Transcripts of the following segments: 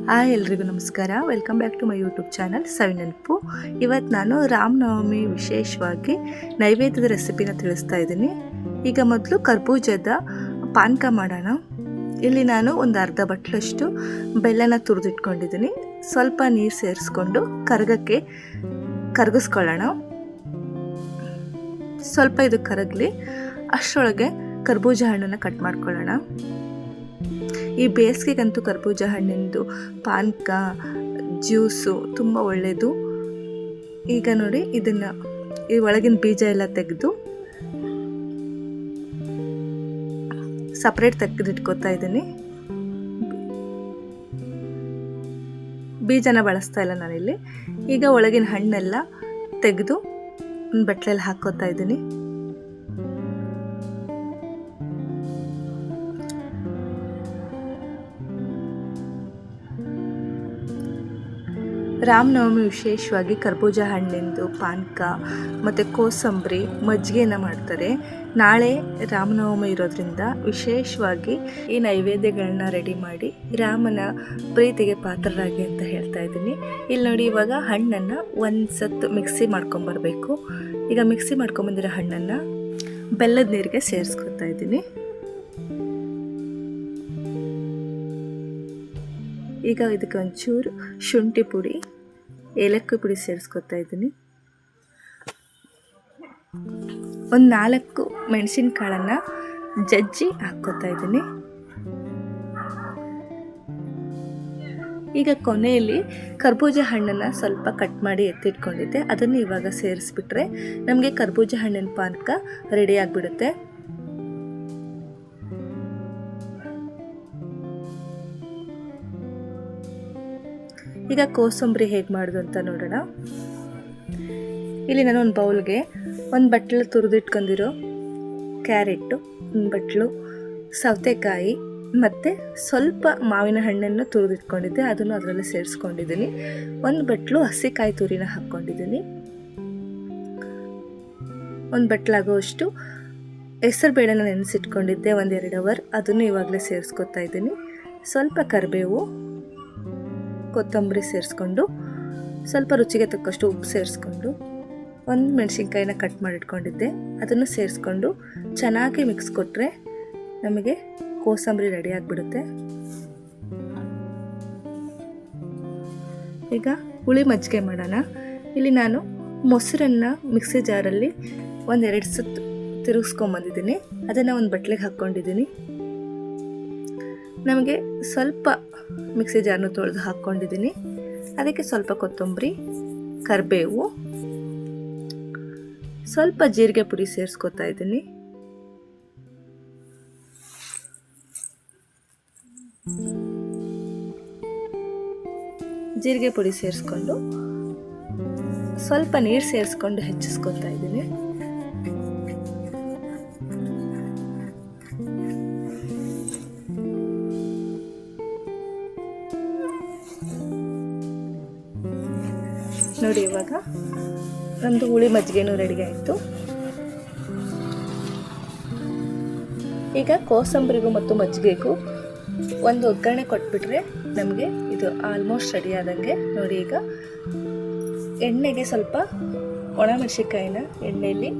Hi ಎಲ್ರಿಗೂ ನಮಸ್ಕಾರ. Welcome back to my youtube channel Savinenapu. ಇವತ್ತು ನಾನು ರಾಮನವಮಿ ವಿಶೇಷವಾಗಿ ನೈವೇದ್ಯದ ರೆಸಿಪಿನ ತಿಳಿಸ್ತಾ ಇದ್ದೀನಿ. ಈಗ ಮೊದಲು ಕರ್ಬೂಜದ ಪಾನಕ ಮಾಡೋಣ. ಇಲ್ಲಿ ನಾನು ಒಂದು ಅರ್ಧ ಬಟ್ಲಷ್ಟು ಬೆಲ್ಲನ ತುರಿದಿಟ್ಕೊಂಡಿದ್ದೀನಿ. ಸ್ವಲ್ಪ ನೀರು ಸೇರಿಸ್ಕೊಂಡು ಕರಗಿಸ್ಕೊಳ್ಳೋಣ. ಸ್ವಲ್ಪ ಇದು ಕರಗಲಿ. ಅಷ್ಟರೊಳಗೆ ಕರ್ಬೂಜ ಹಣ್ಣನ್ನು ಕಟ್ ಮಾಡ್ಕೊಳ್ಳೋಣ. ಈ ಬೇಸಿಗೆಗಂತೂ ಕರ್ಬೂಜ ಹಣ್ಣಿಂದು ಪಾನಕ ಜ್ಯೂಸು ತುಂಬ ಒಳ್ಳೆಯದು. ಈಗ ನೋಡಿ, ಇದನ್ನು ಈ ಒಳಗಿನ ಬೀಜ ಎಲ್ಲ ತೆಗೆದು ಸಪ್ರೇಟ್ ತೆಗೆದಿಟ್ಕೋತಾ ಇದ್ದೀನಿ. ಬೀಜನ ಬಳಸ್ತಾ ಇಲ್ಲ ನಾನಿಲ್ಲಿ. ಈಗ ಒಳಗಿನ ಹಣ್ಣೆಲ್ಲ ತೆಗೆದು ಒಂದು ಬಟ್ಲಲ್ಲಿ ಹಾಕೋತಾ ಇದ್ದೀನಿ. ರಾಮನವಮಿ ವಿಶೇಷವಾಗಿ ಕರ್ಬೂಜ ಹಣ್ಣಿಂದು ಪಾನಕ ಮತ್ತು ಕೋಸಂಬರಿ ಮಜ್ಜಿಗೆನ ಮಾಡ್ತಾರೆ. ನಾಳೆ ರಾಮನವಮಿ ಇರೋದ್ರಿಂದ ವಿಶೇಷವಾಗಿ ಈ ನೈವೇದ್ಯಗಳನ್ನ ರೆಡಿ ಮಾಡಿ ರಾಮನ ಪ್ರೀತಿಗೆ ಪಾತ್ರರಾಗಿ ಅಂತ ಹೇಳ್ತಾ ಇದ್ದೀನಿ. ಇಲ್ಲಿ ನೋಡಿ, ಇವಾಗ ಹಣ್ಣನ್ನು ಒಂದು ಸತ್ತು ಮಿಕ್ಸಿ ಮಾಡ್ಕೊಂಬರ್ಬೇಕು. ಈಗ ಮಿಕ್ಸಿ ಮಾಡ್ಕೊಂಬಂದಿರೋ ಹಣ್ಣನ್ನು ಬೆಲ್ಲದ ನೀರಿಗೆ ಸೇರಿಸ್ಕೊತಾ ಇದ್ದೀನಿ. ಈಗ ಇದಕ್ಕೆ ಒಂಚೂರು ಶುಂಠಿ ಪುಡಿ, ಏಲಕ್ಕಿ ಪುಡಿ ಸೇರಿಸ್ಕೊತಾ ಇದ್ದೀನಿ. ಒಂದು 4 ಮೆಣಸಿನಕಾಳನ್ನು ಜಜ್ಜಿ ಹಾಕ್ಕೋತಾ ಇದ್ದೀನಿ. ಈಗ ಕೊನೆಯಲ್ಲಿ ಕರ್ಬೂಜ ಹಣ್ಣನ್ನು ಸ್ವಲ್ಪ ಕಟ್ ಮಾಡಿ ಎತ್ತಿಟ್ಕೊಂಡಿದ್ದೆ, ಅದನ್ನು ಇವಾಗ ಸೇರಿಸ್ಬಿಟ್ರೆ ನಮಗೆ ಕರ್ಬೂಜ ಹಣ್ಣಿನ ಪಾನಕ ರೆಡಿ ಆಗಿಬಿಡುತ್ತೆ. ಈಗ ಕೋಸಂಬರಿ ಹೇಗೆ ಮಾಡೋದು ಅಂತ ನೋಡೋಣ. ಇಲ್ಲಿ ನಾನು ಒಂದು ಬೌಲ್ಗೆ ಒಂದು ಬಟ್ಲು ತುರಿದಿಟ್ಕೊಂಡಿರೋ ಕ್ಯಾರೆಟು, ಒಂದು ಬಟ್ಲು ಸೌತೆಕಾಯಿ ಮತ್ತು ಸ್ವಲ್ಪ ಮಾವಿನ ಹಣ್ಣನ್ನು ತುರಿದಿಟ್ಕೊಂಡಿದ್ದೆ, ಅದನ್ನು ಅದರಲ್ಲಿ ಸೇರಿಸ್ಕೊಂಡಿದ್ದೀನಿ. ಒಂದು ಬಟ್ಲು ಹಸಿಕಾಯಿ ತುರಿನ ಹಾಕ್ಕೊಂಡಿದ್ದೀನಿ. ಒಂದು ಬಟ್ಲಾಗುವಷ್ಟು ಹೆಸರು ಬೇಳೆನ ನೆನೆಸಿಟ್ಕೊಂಡಿದ್ದೆ 1-2 ಅವರ್, ಅದನ್ನು ಇವಾಗಲೇ ಸೇರಿಸ್ಕೊತಾ ಇದ್ದೀನಿ. ಸ್ವಲ್ಪ ಕರಿಬೇವು, ಕೊತ್ತಂಬರಿ ಸೇರಿಸ್ಕೊಂಡು, ಸ್ವಲ್ಪ ರುಚಿಗೆ ತಕ್ಕಷ್ಟು ಉಪ್ಪು ಸೇರಿಸ್ಕೊಂಡು, ಒಂದು ಮೆಣಸಿನ್ಕಾಯಿನ ಕಟ್ ಮಾಡಿಟ್ಕೊಂಡಿದ್ದೆ, ಅದನ್ನು ಸೇರಿಸ್ಕೊಂಡು ಚೆನ್ನಾಗಿ ಮಿಕ್ಸ್ ಕೊಟ್ಟರೆ ನಮಗೆ ಕೋಸಂಬರಿ ರೆಡಿ ಆಗಿಬಿಡುತ್ತೆ. ಈಗ ಹುಳಿ ಮಜ್ಜಿಗೆ ಮಾಡೋಣ. ಇಲ್ಲಿ ನಾನು ಮೊಸರನ್ನು ಮಿಕ್ಸಿ ಜಾರಲ್ಲಿ 1-2 ಸುತ್ತು ತಿರುಗಿಸ್ಕೊಂಬಂದಿದ್ದೀನಿ. ಅದನ್ನು ಒಂದು ಬಟ್ಲಿಗೆ ಹಾಕ್ಕೊಂಡಿದ್ದೀನಿ. ನಮಗೆ ಸ್ವಲ್ಪ ಮಿಕ್ಸಿ ಜಾರ್ನ ತೊಳೆದು ಹಾಕ್ಕೊಂಡಿದ್ದೀನಿ. ಅದಕ್ಕೆ ಸ್ವಲ್ಪ ಕೊತ್ತಂಬರಿ, ಕರಿಬೇವು, ಸ್ವಲ್ಪ ಜೀರಿಗೆ ಪುಡಿ ಸೇರಿಸ್ಕೊತಾ ಇದ್ದೀನಿ. ಜೀರಿಗೆ ಪುಡಿ ಸೇರಿಸ್ಕೊಂಡು ಸ್ವಲ್ಪ ನೀರು ಸೇರಿಸ್ಕೊಂಡು ಹೆಚ್ಚಿಸ್ಕೊತಾ ಇದ್ದೀನಿ. ನೋಡಿ, ಇವಾಗ ನಮ್ಮದು ಹುಳಿ ಮಜ್ಜಿಗೆನೂ ರೆಡಿ ಆಯಿತು. ಈಗ ಕೋಸಂಬರಿಗೂ ಮತ್ತು ಮಜ್ಜಿಗೆಗೂ ಒಂದು ಒಗ್ಗರಣೆ ಕೊಟ್ಬಿಟ್ರೆ ನಮಗೆ ಇದು ಆಲ್ಮೋಸ್ಟ್ ರೆಡಿ ಆದಂಗೆ. ನೋಡಿ, ಈಗ ಎಣ್ಣೆಗೆ ಸ್ವಲ್ಪ ಒಣಮೆಣಸಿನ್ಕಾಯಿನ ಎಣ್ಣೆಯಲ್ಲಿ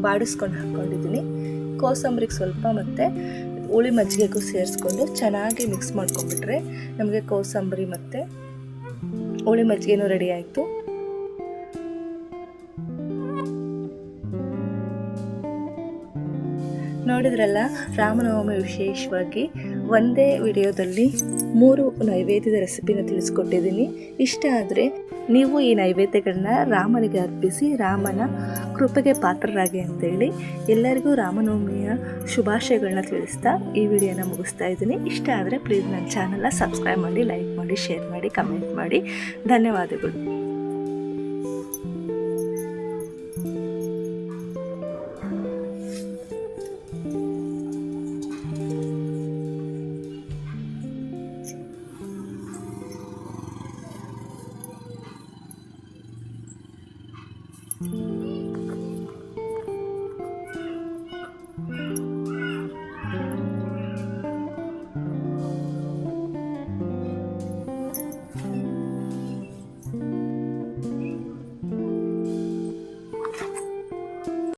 ಬಾಡಿಸ್ಕೊಂಡು ಹಾಕ್ಕೊಂಡಿದ್ದೀನಿ. ಕೋಸಂಬರಿಗೆ ಸ್ವಲ್ಪ ಮತ್ತು ಹುಳಿ ಮಜ್ಜಿಗೆಗೂ ಸೇರಿಸ್ಕೊಂಡು ಚೆನ್ನಾಗಿ ಮಿಕ್ಸ್ ಮಾಡ್ಕೊಂಡ್ಬಿಟ್ರೆ ನಮಗೆ ಕೋಸಂಬರಿ ಮತ್ತು ಹುಳಿ ಮಜ್ಜಿಗೆನೂ ರೆಡಿ ಆಯಿತು. ನೋಡಿದ್ರಲ್ಲ, ರಾಮನವಮಿ ವಿಶೇಷವಾಗಿ ಒಂದೇ ವಿಡಿಯೋದಲ್ಲಿ 3 ನೈವೇದ್ಯದ ರೆಸಿಪಿನ ತಿಳಿಸ್ಕೊಟ್ಟಿದ್ದೀನಿ. ಇಷ್ಟ ಆದರೆ ನೀವು ಈ ನೈವೇದ್ಯಗಳನ್ನ ರಾಮನಿಗೆ ಅರ್ಪಿಸಿ ರಾಮನ ಕೃಪೆಗೆ ಪಾತ್ರರಾಗಿ ಅಂತೇಳಿ ಎಲ್ಲರಿಗೂ ರಾಮನವಮಿಯ ಶುಭಾಶಯಗಳನ್ನ ತಿಳಿಸ್ತಾ ಈ ವಿಡಿಯೋನ ಮುಗಿಸ್ತಾ ಇದ್ದೀನಿ. ಇಷ್ಟ ಆದರೆ ಪ್ಲೀಸ್ ನನ್ನ ಚಾನಲ್ನ ಸಬ್ಸ್ಕ್ರೈಬ್ ಮಾಡಿ, ಲೈಕ್ ಮಾಡಿ, ಶೇರ್ ಮಾಡಿ, ಕಮೆಂಟ್ ಮಾಡಿ. ಧನ್ಯವಾದಗಳು.